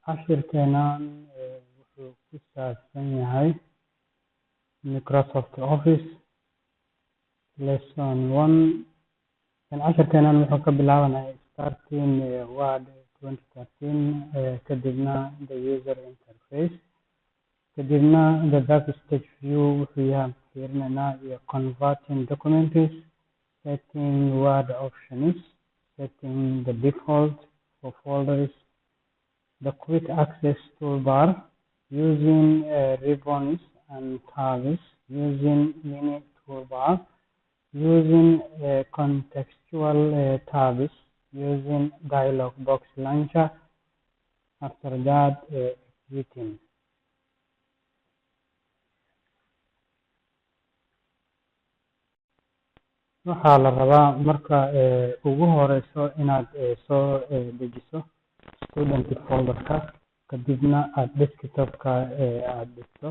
Cashirkeenan wuxuu ku saabsan yahay Microsoft Office Lesson 1. Cashirkeenan wuxuu ka bilaabanayaa starting Word 2013 kadibna the user interface kadibna the backstage view wuxuu yahay fiirinaynaa iyo converting documents, setting Word options, setting the default for folders, the quick access toolbar, using ribbons and tabs, using mini toolbar, using contextual tabs, using dialog box launcher, after that exiting. Waxaa la rabaa marka ugu horeyso inaad soo dejiso student folderka kadibna aad desktopka aad dhigto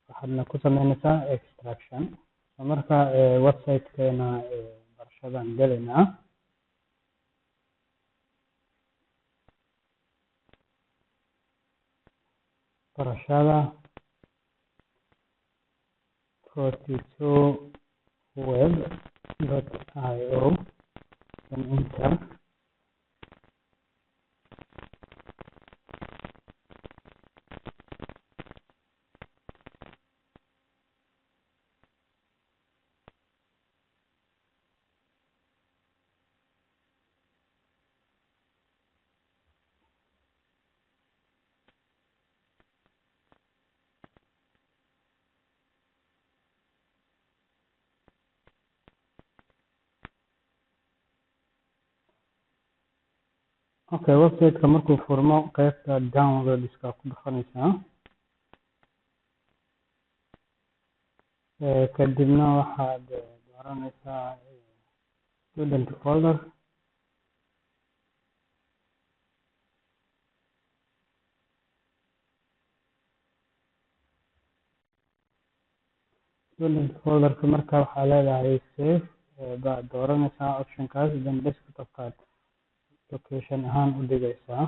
waxaadna ku sameynaysaa extraction. Marka website-keena barashadan gelaynaa barashada42web.io and enter. Okay, website-ka markuu furmo qaybta downloads-ka ku dhufanaysaa kadibna waxaad dooranaysaa student folder. Student folderka marka waxaa leedahay save baad dooranaysaa optionkaas, then desktopkaad location ahaan u dhigaysaa.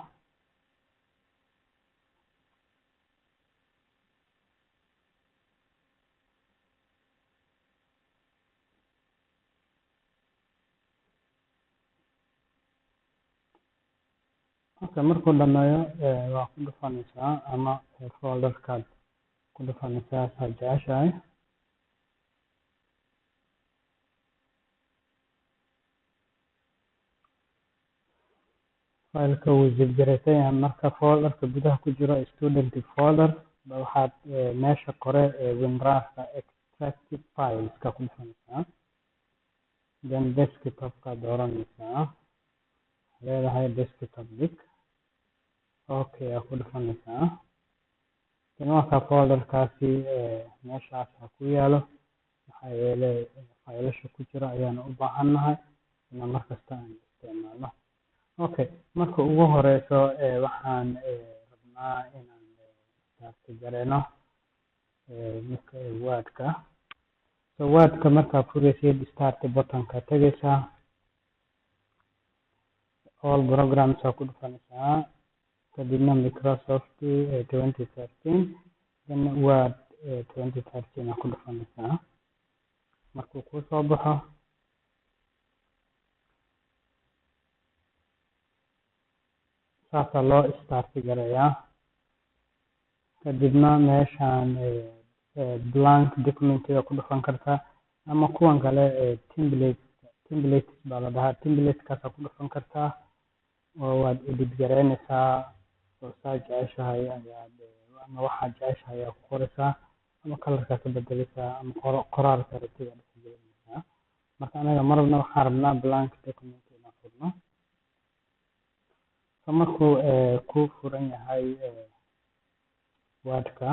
Okay, markuu dhameeyo waa ku dhufanaysaa ama folderkaad ku dhufanaysaa saa jeceshahay. Fileka wuu zip-gareysan yahay marka folderka gudaha ku jiro student folder waxaad meesha kore WinRAR-ka extracted files-ka ku dhufanaysaa, then desktopkaad dooranaysaa, leedahay desktop dhig. Okay aad ku dhufanaysaa, then marka folderkaasi meeshaas ha ku yaalo maxaa yeelay faylasha ku jira ayaan u baahannahay inaan markasta aan isticmaalo. Okay, marka ugu horeyso waxaan rabnaa inaan start gareyno Word-ka. So Word-ka markaa furaysid start button-ka tagaysaa, all programs aa ku dhufanaysaa kadibna Microsoft 2013 then Word 2013 aa ku dhufanaysaa. Markuu kuu soo baxo saasaa loo start gareeyaa kadibna meeshaan blank document-ga ku dhufan kartaa ama kuwan kale templates baa la dhahaa, template-kaas ku dhufan kartaa oo waad edit gareynaysaa oo saa jeceshahay ayaad ama waxaad jeceshahay ayaa ku qoraysaa ama colorkaa ka bedelaysaa ama qoraalka rabtid aad ku gelinaysaa. Marka anaga marna waxaan rabnaa blank document inaan furno. So markuu ku furan yahay Word-ka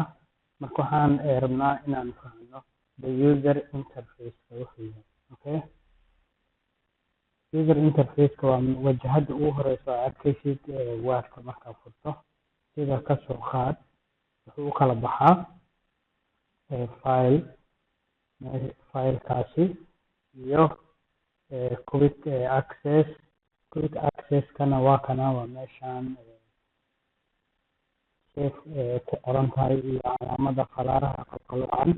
marka waxaan rabnaa inaan fahno the user interface-ka wuxuu yahay. Okay, user interface-ka waa wajahada ugu horeyso aad arkaysid Word-ka markaa furto. Sida ka soo qaad wuxuu u kala baxaa filekaasi iyo quick access. Quick access-kana waa kana waa meeshaan save ku qoran tahay iyo calaamada falaaraha qalqaloocan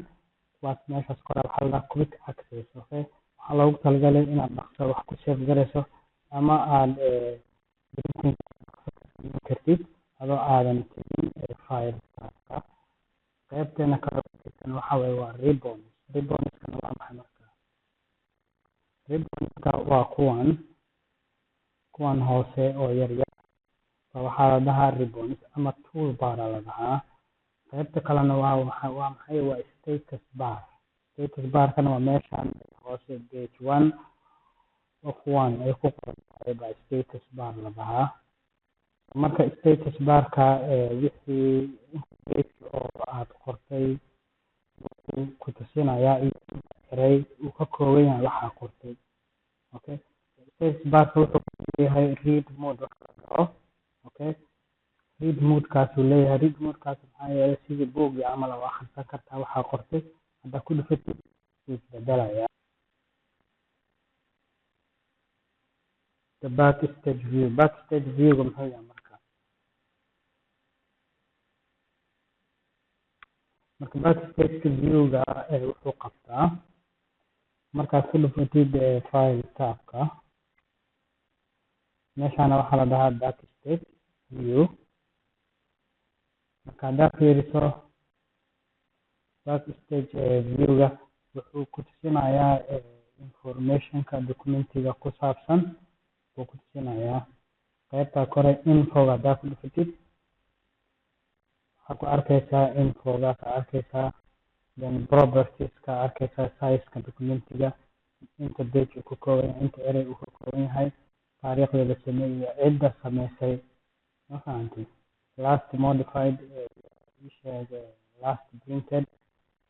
kuwaas meeshaas kore waxaa la quick access. Okay, waxaa loogu talagalay inaad dhaqso wax ku save garayso ama aad printing kartid adoo aadan tegin file-ka. qaybteena kale waxaa weeye waa ribbons. Ribbonskana waa maxay marka? Ribbonska waa kuwan hoose oo yaryar waxaa la dhahaa ribbons ama toolbar la dhahaa. qaybta kalena waa maxay? Waa status bar. Status barkana waa meeshaan hoose page 1 of 1 ay ku qoran tahay baa status bar la dhahaa. marka status barka wixii page oo aad qortay ku tusinayaa iyo eray uu ka kooban yahay waxaa qortay. Okay, status barka wuxuu leeyahay read mode waxa la dhaho. Okay, read mode kaasuu leeyahay. read mode kaas maxaa yeelay sidii buugii camal waa akhrisan kartaa waxaa qortay. hadda ku dhufatid wuu isbedelaya. The backstage view. Backstage view-ga muxuu yahay marka? Backstage view-ga wuxuu qabtaa markaad ku dhufatid file tab-ka. meeshaana waxaa la dhahaa backstage view. marka haddaad fiiriso backstage view-ga wuxuu ku tusinayaa information-ka documentiga ku saabsan buu ku tusinayaa. qaybta kore info-ga haddaad ku dhufatid waxaad ku arkaysaa info-ga ka arkaysaa, then properties ka arkaysaa, size-ka documentiga, inta page uu ka kooban yahay, inta eray uu ka kooban yahay, taariikhda la sameeyey, cidda samaysay, ma fahantay? last modified, last printed,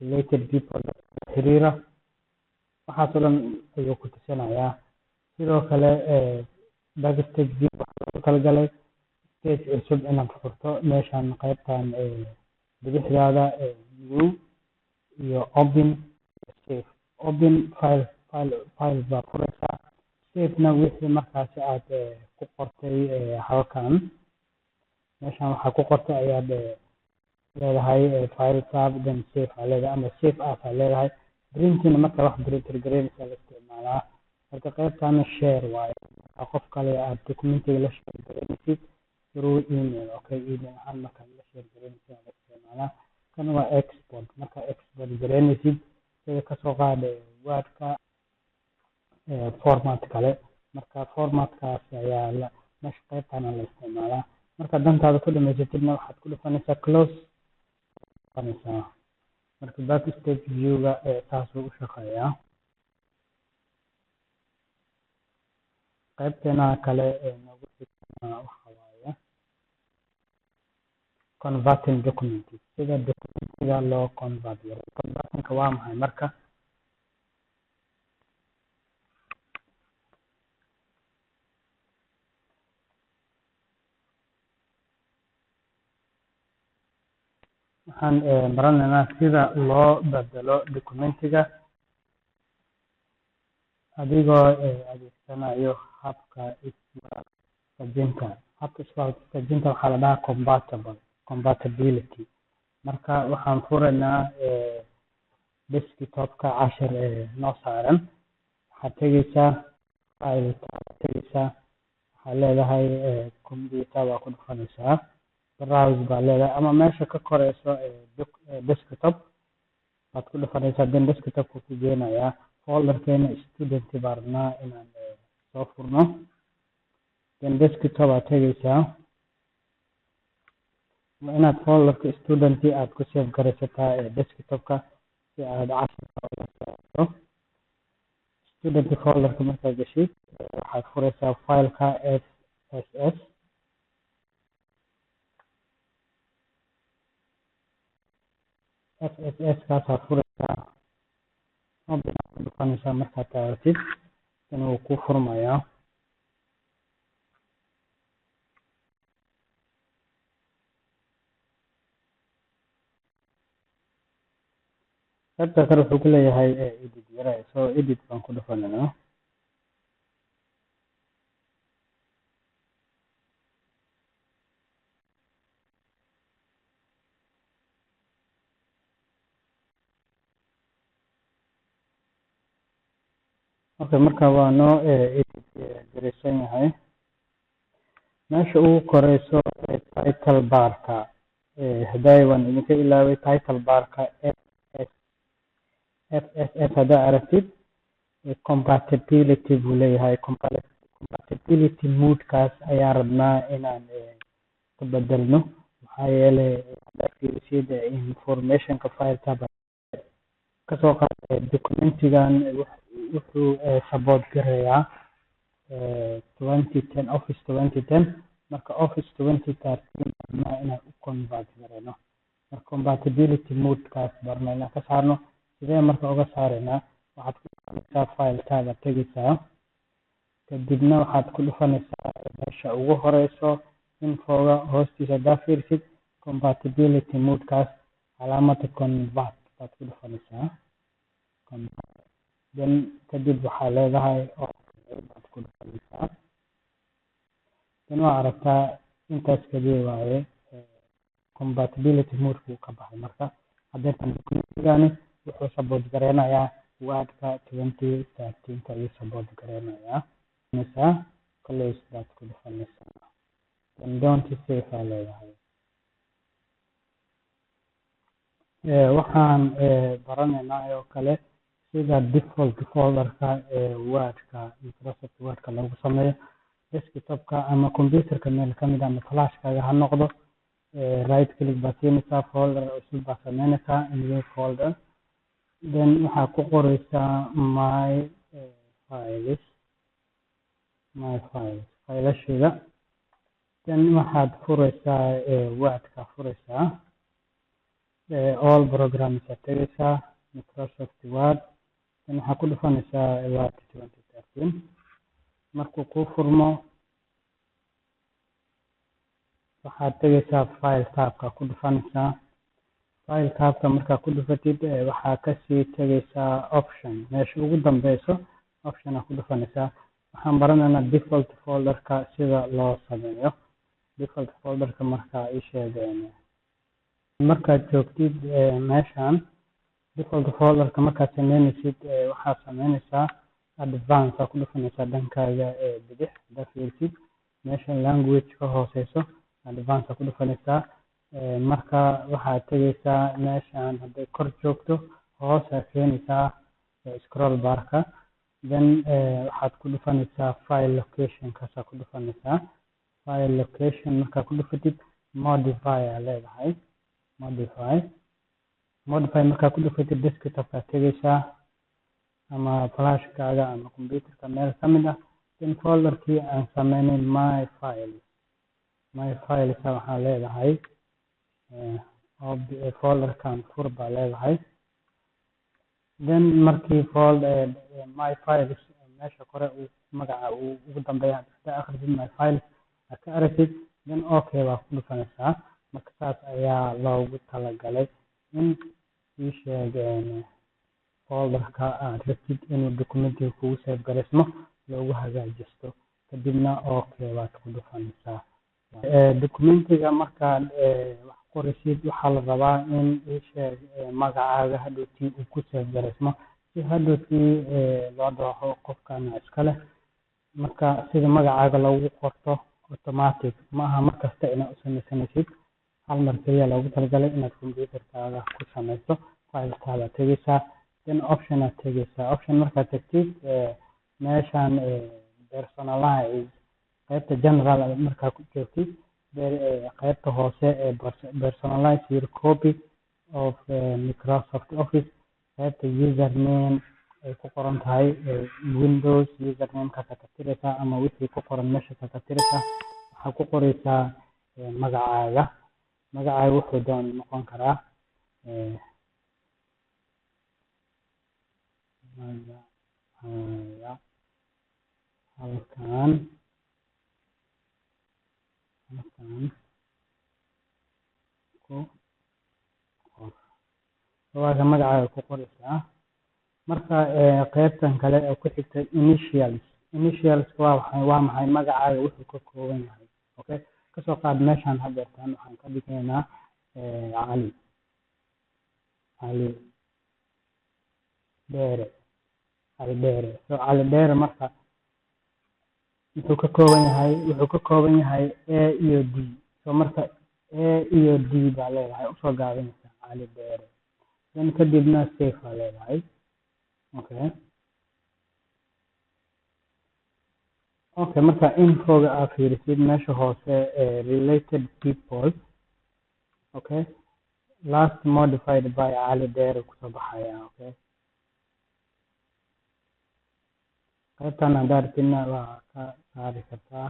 related people, xiriira, waxaas oo dhan ayuu ku tusinayaa. sidoo kale backstage view waxaa loogu talagalay page cusub inaad furto. meeshaan qaybtan bidixdaada view iyo open save. open file baa furaysaa. save-na wixii markaasi aad ku qortay halkan meeshaan waxaa ku qortay ayaad leedahay file tab, then save aa leedahay ama save as aa leedahay. printing marka wax printer gareynaysa la isticmaalaa. marka qaybtana share waaye. qof kale aad documentiga la share gareynaysid through email. Okay, email ahaan marka la share gareynaysid la isticmaalaa. kan waa export. marka export gareynaysid sida kasoo qaad word-ka format kale. marka formatkaas ayaa meesha qaybtana la isticmaalaa. marka dantaada ku dhamaysatidna waxaad ku dhufanaysaa close. marka backstage view-ga saasuu u shaqeeyaa. qaybteena kale nagu xigtana waxa waaye converting documents. sida documentiga loo convert yaray. converting-ka waa maxay marka? waxaan baranaynaa sida loo bedelo documentiga adigoo adeegsanayo habka iswaafajinta. habka iswaafajinta waxaa la dhahaa compatibility. marka waxaan furaynaa desktop-ka cashir noo saaran. waxaad tegeysaa waxaad leedahay computer baa ku dhufanaysaa, browse baa leedahay ama meesha ka koreyso desktop baad ku dhufanaysaa. then desktop-ka ku geenayaa folderkeena student baa rabnaa inaan soo furno. then desktop aad tegeysaa. waa inaad folderka student aad ku save garaysataa desktop-ka si aad cashirka ula socoto. student folderka markaad gashid waxaad furaysaa file-ka SSS. kaasaad furaysaa. open aad ku dhufanaysaa. markaad taabatid in uu ku furmayaa. qaybta kale wuxuu ku leeyahay edit yare. so edit baan ku dhufanaynaa. okay marka waa noo garaysan yahay meesha ugu koreyso title barka haday waan idinka ilaaway title barka FSS hadaa aragtid compatibility buu leeyahay compatibility moodkaas ayaa rabnaa inaan ka bedelno maxaa yeelay fiirsida informationka fileka kasoo qaad documentigan wuxuu support gareeyaa 2010 office 2010 marka office 2013 rabnaa inaan u convert gareyno marka compatibility moodkaas barna inaan ka saarno sidee marka uga saareynaa waxaad ku dhufanaysaa filekaaga tegaysaa kadibna waxaad ku dhufanaysaa meesha ugu horeyso infoga hoostiisa hadaa fiirsid compatibility moodkaas calaamada convert baad ku dhufanaysaa then kadib waxaa leedahay baad ku dhufanaysaa then waa aragtaa intaas kadib waaye compatibility moodku ka baxay marka hadeertan documentigani wuxuu support gareynayaa wordka 2013 ayuu support gareynayaa close baad ku dhufanaysaa then don't save aa leedahay waxaan baranaynaa oo kale sida default folderka wordka Microsoft wordka lagu sameeyo desktopka ama computerka meel kamid ama flashkaaga ha noqdo right click baad siinaysaa folder cusub baad sameynaysaa new folder then waxaa ku qoreysaa my fileshiga then waxaad fureysaa wordka fureysaa all programs aad tegaysaa Microsoft Word then waxaa ku dhufanaysaa Word 2013 markuu kuu furmo waxaad tegaysaa file tabka ku dhufanaysaa file tabka markaa ku dhufatid waxaa kasii tegaysaa option meesha ugu dambeyso option aad ku dhufanaysaa waxaan baranaynaa default folderka sida loo sameeyo default folderka markaa ii sheegeen markaad joogtid meeshan default folderka markaad sameynaysid waxaad sameynaysaa advance aad ku dhufanaysaa dhankaaga bidix hadaa fiirsid meesha language ka hooseyso advance aad ku dhufanaysaa marka waxaad tegaysaa meeshan hadday kor joogto hoos aad keenaysaa scroll barka then waxaad ku dhufanaysaa file location kaasaa ku dhufanaysaa file location markaa ku dhufatid modify aa leedahay modify markaa ku dhufatid desktopka tegaysaa ama flashkaaga ama computerka meel kamid ah then folderkii aan sameynay my files waxaa leedahay folderkan fur baa leedahay then markii my files meesha kore magaca uu ugu dambeeya hadaa akhrisid my files aad ka aragtid then okay baa ku dhufanaysaa marka saas ayaa loogu talagalay in ii sheegeen folderka aad rabtid inuu documentiga kugu save gareysmo loogu hagaajisto kadibna okay baad ku dhufanaysaa documentiga markaad wax qoraysid waxaa la rabaa in ii sheeg magacaaga hadhowtii uu ku save gareysmo si hadhowtii loo dhaho qofkana iska leh marka sida magacaaga loogu qorto automatic maaha markasta inaad u sameysanaysid hal mar kaliya loogu talagalay inaad computerkaaga ku sameyso filekaada tegaysaa then option aad tegaysaa option markaad tagtid meeshan personalize qaybta general markaa ku joogtid qaybta hoose personalize your copy of Microsoft Office qaybta username ay ku qoran tahay Windows username ka tiraysaa ama wixii ku qoran meesha ka tiraysaa waxaa ku qoraysaa magacaaga wuxuu doon noqon karaa halkan ku qor magacaaga ku qoraysaa marka qaybtan kale oo ku xigta initials waa maxay magacaaga wuxuu ka kooban yahay okay kasoo qaad meeshan hadeertan waxaan ka dhigaynaa cali dheere cali dheere. So cali dheere marka wuxuu ka kooban yahay a iyo d. So marka a iyo d baa leedahay usoo gaabinaysaa cali dheere, then kadibna safe baa leedahay. Okay, marka infoga aad fiirisid meesha hoose related people, okay, last modified by cali dheere kusoo baxaya. Okay, qaybtan haddaad rabtidna waa ka saari kartaa.